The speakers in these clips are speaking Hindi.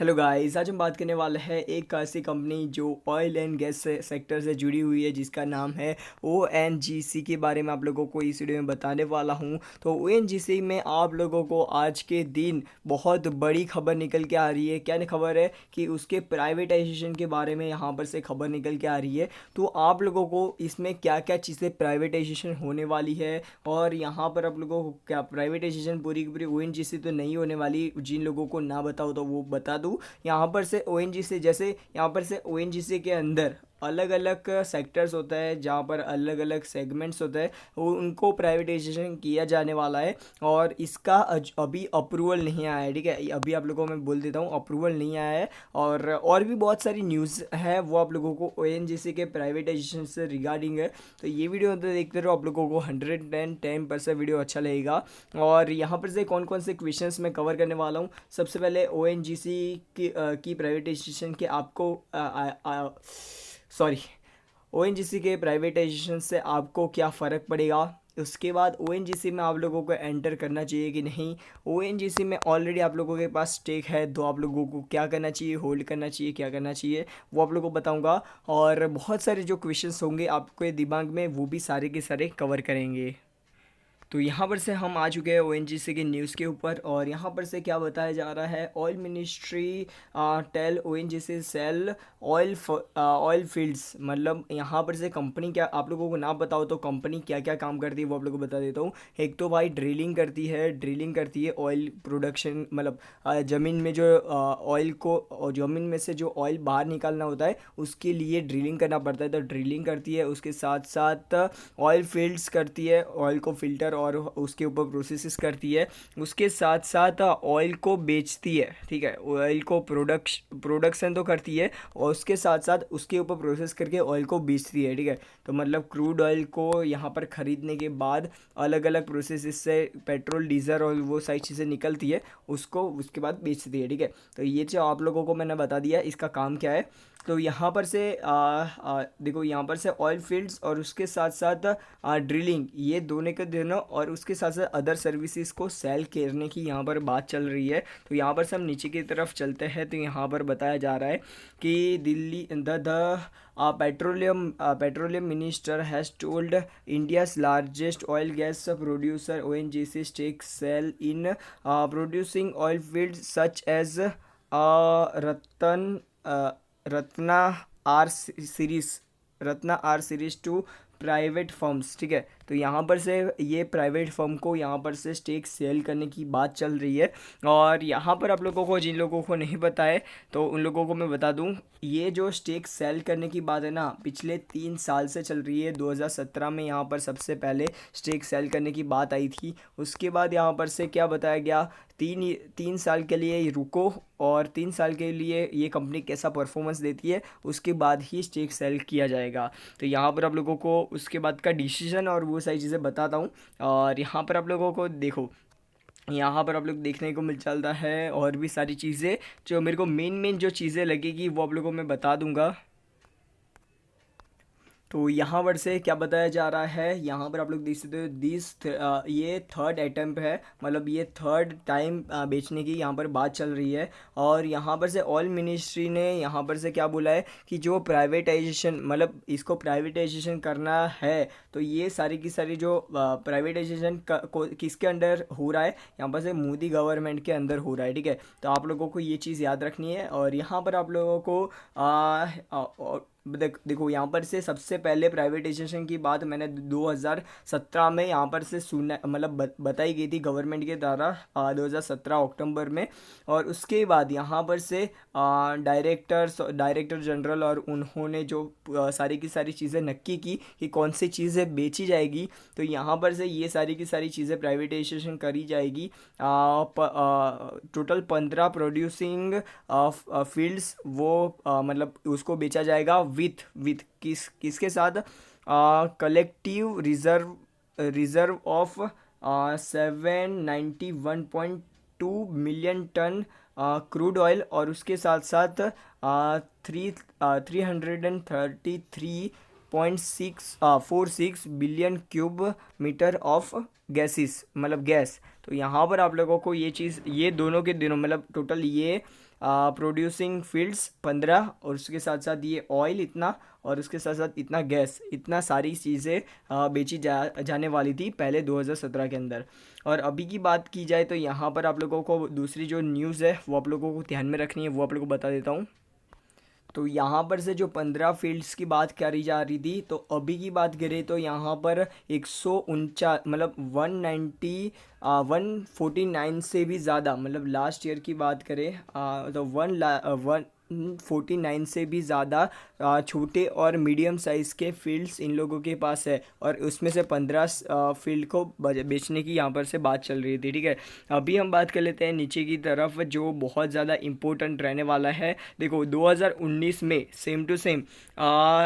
हेलो गाइस, आज हम बात करने वाले हैं एक ऐसी कंपनी जो ऑयल एंड गैस सेक्टर से जुड़ी हुई है जिसका नाम है ONGC के बारे में आप लोगों को इस वीडियो में बताने वाला हूं। तो ONGC में आप लोगों को आज के दिन बहुत बड़ी खबर निकल के आ रही है। क्या खबर है कि उसके प्राइवेटाइजेशन के बारे में यहाँ पर से खबर निकल के आ रही है। तो आप लोगों को इसमें क्या क्या चीज़ें प्राइवेटाइजेशन होने वाली है और यहाँ पर आप लोगों को क्या प्राइवेटाइजेशन पूरी की पूरी ONGC तो नहीं होने वाली। जिन लोगों को ना बताओ तो वो बता दूँ। यहाँ पर से ONGC जैसे यहाँ पर से ONGC के अंदर अलग अलग सेक्टर्स होता है जहाँ पर अलग अलग सेगमेंट्स होते हैं, वो उनको प्राइवेटाइजेशन किया जाने वाला है। और इसका अभी अप्रूवल नहीं आया है, ठीक है। अभी आप लोगों को मैं बोल देता हूँ, अप्रूवल नहीं आया है। और भी बहुत सारी न्यूज़ है वो आप लोगों को ONGC के प्राइवेटाइजेशन से रिगार्डिंग है। तो ये वीडियो तो देखते रहो, आप लोगों को 110% वीडियो अच्छा लगेगा। और यहाँ पर से कौन कौन से क्वेश्चंस मैं कवर करने वाला हूँ। सबसे पहले ONGC की प्राइवेटाइजेशन के आपको सॉरी ONGC के प्राइवेटाइजेशन से आपको क्या फ़र्क पड़ेगा। उसके बाद ONGC में आप लोगों को एंटर करना चाहिए कि नहीं। ONGC में ऑलरेडी आप लोगों के पास स्टेक है तो आप लोगों को क्या करना चाहिए, होल्ड करना चाहिए, क्या करना चाहिए वो आप लोगों को बताऊंगा। और बहुत सारे जो क्वेश्चंस होंगे आपके दिमाग में वो भी सारे के सारे कवर करेंगे। तो यहाँ पर से हम आ चुके हैं ONGC के न्यूज़ के ऊपर। और यहाँ पर से क्या बताया जा रहा है, oil ministry tell ONGC sell oil fields. मतलब यहाँ पर से कंपनी क्या, आप लोगों को ना बताओ तो कंपनी क्या क्या काम करती है वो आप लोगों को बता देता हूँ। एक तो भाई ड्रिलिंग करती है ऑयल प्रोडक्शन, मतलब ज़मीन में जो ऑयल को, ज़मीन में से जो ऑयल बाहर निकालना होता है उसके लिए ड्रिलिंग करना पड़ता है, तो ड्रिलिंग करती है। उसके साथ साथ ऑयल फील्ड्स करती है, ऑयल को फिल्टर और उसके ऊपर प्रोसेसेस करती है। उसके साथ साथ ऑयल को बेचती है, ठीक है। ऑयल को प्रोडक्शन तो करती है और उसके साथ साथ उसके ऊपर प्रोसेस करके ऑयल को बेचती है, ठीक है। तो मतलब क्रूड ऑयल को यहाँ पर ख़रीदने के बाद अलग अलग प्रोसेस से पेट्रोल, डीजल और वो सारी चीज़ें निकलती है, उसको उसके बाद बेचती है, ठीक है। तो ये जो आप लोगों को मैंने बता दिया इसका काम क्या है। तो यहाँ पर से देखो, यहाँ पर से ऑयल फील्ड्स और उसके साथ साथ ड्रिलिंग, ये दोनों के दोनों, और उसके साथ साथ अदर सर्विसेज को सेल करने की यहाँ पर बात चल रही है। तो यहाँ पर से हम नीचे की तरफ चलते हैं तो यहाँ पर बताया जा रहा है कि Delhi the petroleum minister has told India's largest oil gas producer ONGC stake sale in producing oil field such as Ratan Ratna R series Ratna R series to private firms, ठीक है। तो यहाँ पर से ये प्राइवेट फर्म को यहाँ पर से स्टेक सेल करने की बात चल रही है। और यहाँ पर आप लोगों को, जिन लोगों को नहीं पता है तो उन लोगों को मैं बता दूँ, ये जो स्टेक सेल करने की बात है ना, पिछले 3 साल से चल रही है। 2017 में यहाँ पर सबसे पहले स्टेक सेल करने की बात आई थी। उसके बाद यहाँ पर से क्या बताया गया, तीन साल के लिए रुको और 3 साल के लिए ये कंपनी कैसा परफॉर्मेंस देती है उसके बाद ही स्टेक सेल किया जाएगा। तो यहाँ पर आप लोगों को उसके बाद का डिसीजन और वो सारी चीज़ें बताता हूँ। और यहाँ पर आप लोगों को देखो, यहाँ पर आप लोग देखने को मिल चलता है और भी सारी चीज़ें जो मेरे को मेन जो चीज़ें लगेगी वो आप लोगों को मैं बता दूंगा। तो यहाँ पर से क्या बताया जा रहा है, यहाँ पर आप लोग देख सकते हो ये थर्ड अटैम्प्ट है, मतलब ये थर्ड टाइम बेचने की यहाँ पर बात चल रही है। और यहाँ पर से ऑयल मिनिस्ट्री ने यहाँ पर से क्या बोला है कि जो प्राइवेटाइजेशन, मतलब इसको प्राइवेटाइजेशन करना है तो ये सारी की सारी जो प्राइवेटाइजेशन किसके अंडर हो रहा है, यहाँ पर से मोदी गवर्नमेंट के अंदर हो रहा है, ठीक है। तो आप लोगों को ये चीज़ याद रखनी है। और यहाँ पर आप लोगों को देखो, यहाँ पर से सबसे पहले प्राइवेटाइजेशन की बात मैंने 2017 में यहाँ पर से सुना, मतलब बताई गई थी गवर्नमेंट के द्वारा 2017 अक्टूबर में। और उसके बाद यहाँ पर से डायरेक्टर जनरल और उन्होंने जो सारी की सारी चीज़ें नक्की की कि कौन सी चीज़ें बेची जाएगी। तो यहाँ पर से ये सारी की सारी चीज़ें प्राइवेटाइजेशन करी जाएगी। टोटल 15 प्रोड्यूसिंग फील्ड्स वो मतलब उसको बेचा जाएगा विथ किसके साथ, collective reserve of 791.2 million tonne crude oil. और उसके साथ साथ 333.46 billion cube metre of gases, मतलब गैस। तो यहाँ पर आप लोगों को ये चीज़, ये दोनों के दिनों, मतलब टोटल ये प्रोड्यूसिंग फील्ड्स 15 और उसके साथ साथ ये ऑयल इतना और उसके साथ साथ इतना गैस, इतना सारी चीज़ें बेची जाने वाली थी पहले 2017 के अंदर। और अभी की बात की जाए तो यहाँ पर आप लोगों को दूसरी जो न्यूज़ है वो आप लोगों को ध्यान में रखनी है, वो आप लोगों को बता देता हूँ। तो यहाँ पर से जो 15 फील्ड्स की बात करी जा रही थी, तो अभी की बात करें तो यहाँ पर 149 मतलब 149 से भी ज़्यादा, मतलब लास्ट ईयर की बात करें तो 149 से भी ज़्यादा छोटे और मीडियम साइज़ के फील्ड्स इन लोगों के पास है, और उसमें से 15 फील्ड को बेचने की यहाँ पर से बात चल रही थी। ठीक है, अभी हम बात कर लेते हैं नीचे की तरफ जो बहुत ज़्यादा इम्पोर्टेंट रहने वाला है। देखो 2019 में सेम टू सेम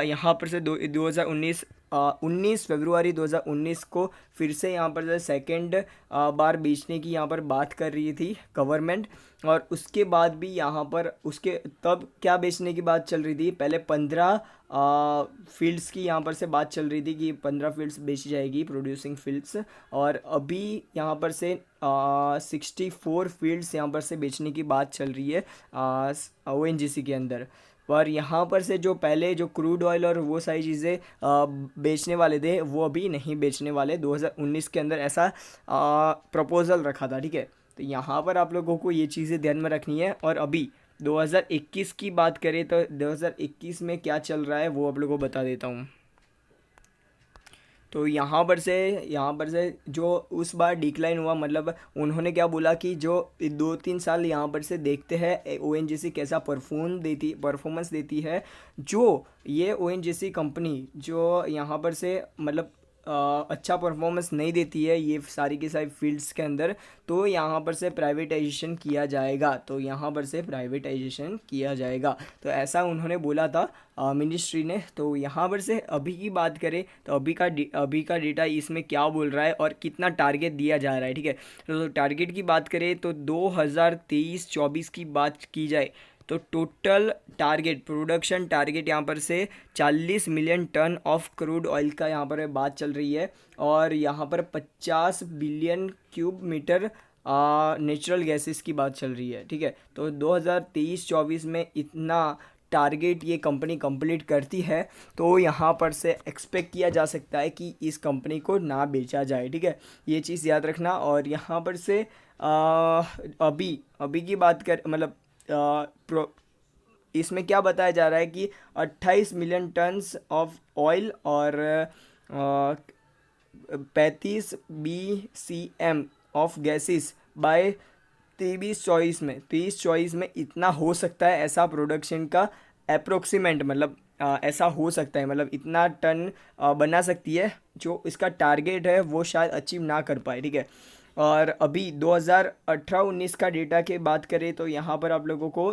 यहाँ पर से 2019 19 फरवरी 2019 को फिर से यहाँ पर जो सेकेंड बार बेचने की यहाँ पर बात कर रही थी गवर्नमेंट, और उसके बाद भी यहाँ पर उसके तब क्या बेचने की बात चल रही थी, पहले 15 फील्ड्स की यहाँ पर से बात चल रही थी कि 15 फील्ड्स बेची जाएगी प्रोड्यूसिंग फील्ड्स, और अभी यहाँ पर से 64 फील्ड्स यहाँ पर से बेचने की बात चल रही है ONGC के अंदर। पर यहाँ पर से जो पहले जो क्रूड ऑयल और वो सारी चीज़ें बेचने वाले थे वो अभी नहीं बेचने वाले, 2019 के अंदर ऐसा प्रपोज़ल रखा था। ठीक है, तो यहाँ पर आप लोगों को ये चीज़ें ध्यान में रखनी है। और अभी 2021 की बात करें तो 2021 में क्या चल रहा है वो आप लोगों को बता देता हूँ। तो यहाँ पर से जो उस बार डिक्लाइन हुआ, मतलब उन्होंने क्या बोला कि जो 2-3 साल यहाँ पर से देखते हैं ONGC कैसा परफॉर्मेंस देती है। जो ये ONGC कंपनी जो यहाँ पर से मतलब अच्छा परफॉर्मेंस नहीं देती है ये सारी की सारी फील्ड्स के अंदर, तो यहाँ पर से प्राइवेटाइजेशन किया जाएगा, तो ऐसा उन्होंने बोला था मिनिस्ट्री ने। तो यहाँ पर से अभी की बात करें तो अभी का डेटा इसमें क्या बोल रहा है और कितना टारगेट दिया जा रहा है। ठीक है, तो टारगेट की बात करें तो 2023-24 की बात की जाए तो टोटल प्रोडक्शन टारगेट यहाँ पर से 40 million tonne of crude oil का यहाँ पर बात चल रही है, और यहाँ पर 50 billion cube metre natural gases की बात चल रही है। ठीक है, तो 2023-24 में इतना टारगेट ये कंपनी कंप्लीट करती है, तो यहाँ पर से एक्सपेक्ट किया जा सकता है कि इस कंपनी को ना बेचा जाए। ठीक है, ये चीज़ याद रखना। और यहाँ पर से अभी की बात कर मतलब इसमें क्या बताया जा रहा है कि 28 मिलियन टन्स ऑफ ऑयल और 35 BCM ऑफ गैसेस बाय 23-24 में इतना हो सकता है, ऐसा प्रोडक्शन का अप्रोक्सीमेट मतलब ऐसा हो सकता है, मतलब इतना टन बना सकती है। जो इसका टारगेट है वो शायद अचीव ना कर पाए। ठीक है, और अभी 2018-19 का डेटा की बात करें तो यहाँ पर आप लोगों को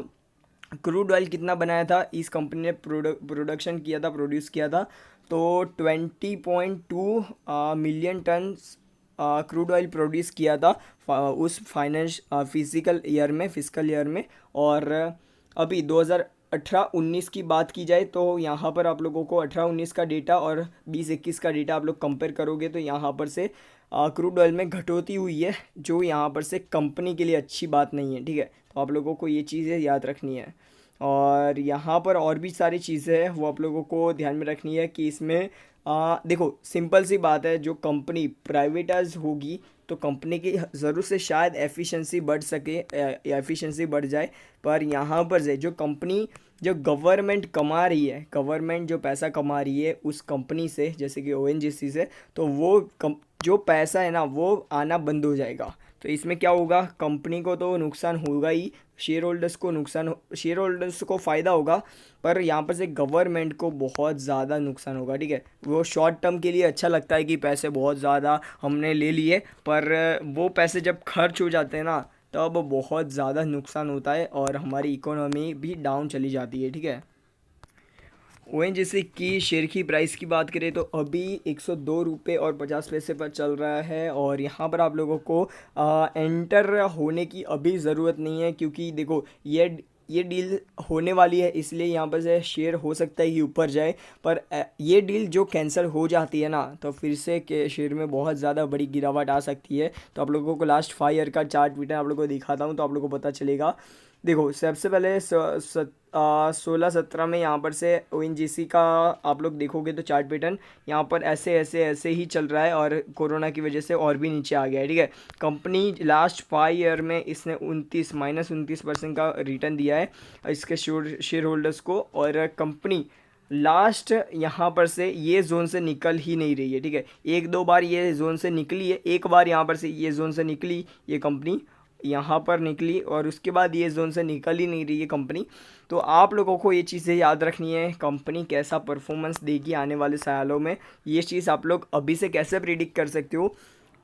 क्रूड ऑयल कितना बनाया था इस कंपनी ने प्रोड्यूस किया था, तो 20.2 million tonne crude oil produce किया था उस फिजिकल ईयर में। और अभी 2018-19 की बात की जाए तो यहाँ पर आप लोगों को 18-19 का डेटा और 20-21 का डेटा आप लोग कंपेयर करोगे तो यहाँ पर से क्रूड ऑयल में घटोती हुई है, जो यहाँ पर से कंपनी के लिए अच्छी बात नहीं है। ठीक है, तो आप लोगों को ये चीज़ें याद रखनी है। और यहाँ पर और भी सारी चीज़ें हैं वो आप लोगों को ध्यान में रखनी है कि इसमें देखो सिंपल सी बात है, जो कंपनी प्राइवेटाइज होगी तो कंपनी की ज़रूर से शायद एफिशिएंसी बढ़ जाए, पर यहाँ पर से जो कंपनी जो गवर्नमेंट जो पैसा कमा रही है उस कंपनी से, जैसे कि ONGC से, तो वो जो पैसा है ना वो आना बंद हो जाएगा। तो इसमें क्या होगा, कंपनी को तो नुकसान होगा ही, शेयर होल्डर्स को फ़ायदा होगा, पर यहाँ पर से गवर्नमेंट को बहुत ज़्यादा नुकसान होगा। ठीक है, वो शॉर्ट टर्म के लिए अच्छा लगता है कि पैसे बहुत ज़्यादा हमने ले लिए, पर वो पैसे जब खर्च हो जाते हैं ना तब बहुत ज़्यादा नुकसान होता है और हमारी इकोनॉमी भी डाउन चली जाती है। ठीक है, ONGC की शेयर की प्राइस की बात करें तो अभी 102 रुपये और 50 पैसे पर चल रहा है, और यहाँ पर आप लोगों को एंटर होने की अभी ज़रूरत नहीं है, क्योंकि देखो ये डील होने वाली है, इसलिए यहाँ पर से शेयर हो सकता है कि ऊपर जाए, पर ये डील जो कैंसिल हो जाती है ना तो फिर से के शेयर में बहुत ज़्यादा बड़ी गिरावट आ सकती है। तो आप लोगों को लास्ट 5 ईयर का चार्ट पैटर्न आप लोगों को दिखाता हूँ तो आप लोगों को पता चलेगा। देखो सबसे पहले 16-17 में यहाँ पर से ONGC का आप लोग देखोगे तो चार्ट पैटर्न यहाँ पर ऐसे ऐसे ऐसे ही चल रहा है और कोरोना की वजह से और भी नीचे आ गया है, ठीक है। कंपनी लास्ट 5 ईयर में इसने 29% का रिटर्न दिया है इसके शेयर होल्डर्स को, और कंपनी लास्ट यहाँ पर से ये जोन से निकल ही नहीं रही है, ठीक है। एक दो बार ये जोन से निकली है, एक बार यहाँ पर से ये जोन से निकली ये कंपनी, यहाँ पर निकली, और उसके बाद ये जोन से निकल ही नहीं रही है कंपनी। तो आप लोगों को ये चीज़ें याद रखनी है, कंपनी कैसा परफॉर्मेंस देगी आने वाले सालों में, ये चीज़ आप लोग अभी से कैसे प्रिडिक्ट कर सकते हो।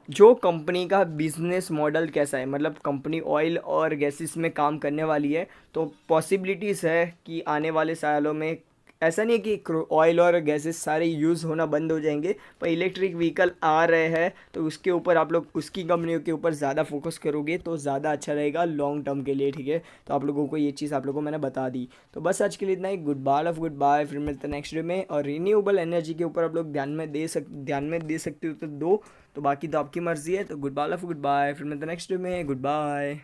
जो कंपनी का बिजनेस मॉडल कैसा है, मतलब कंपनी ऑयल और गैसेस में काम करने वाली है, तो पॉसिबिलिटीज़ है कि आने वाले सालों में ऐसा नहीं है कि ऑयल और गैसेस सारे यूज़ होना बंद हो जाएंगे, पर इलेक्ट्रिक व्हीकल आ रहे हैं तो उसके ऊपर आप लोग उसकी कंपनियों के ऊपर ज़्यादा फोकस करोगे तो ज़्यादा अच्छा रहेगा लॉन्ग टर्म के लिए, ठीक है। तो आप लोगों को ये चीज़ आप लोगों को मैंने बता दी। तो बस आज के लिए इतना ही, good bye of good bye, फिर मिलते हैं नेक्स्ट डे में। और रिन्यूएबल एनर्जी के ऊपर आप लोग ध्यान में दे सकते हो तो दो, तो बाकी तो आपकी मर्ज़ी है। तो good bye of good bye, फिर मिलते हैं नेक्स्ट डे में, गुड बाय।